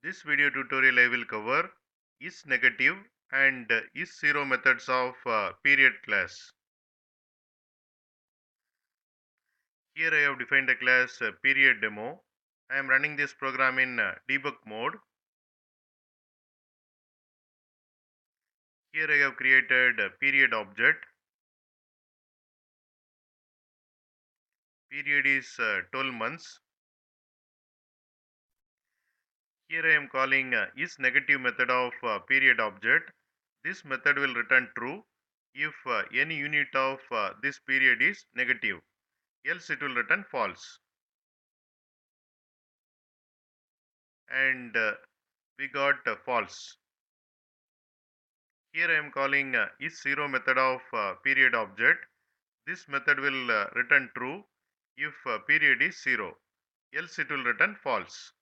This video tutorial I will cover isNegative and isZero methods of period class. Here I have defined a class period demo. I am running this program in debug mode. Here I have created a period object. Period is 12 months. Here I am calling isNegative method of period object. This method will return true if any unit of this period is negative, else it will return false. And we got false. Here I am calling isZero method of period object. This method will return true if period is 0, else it will return false.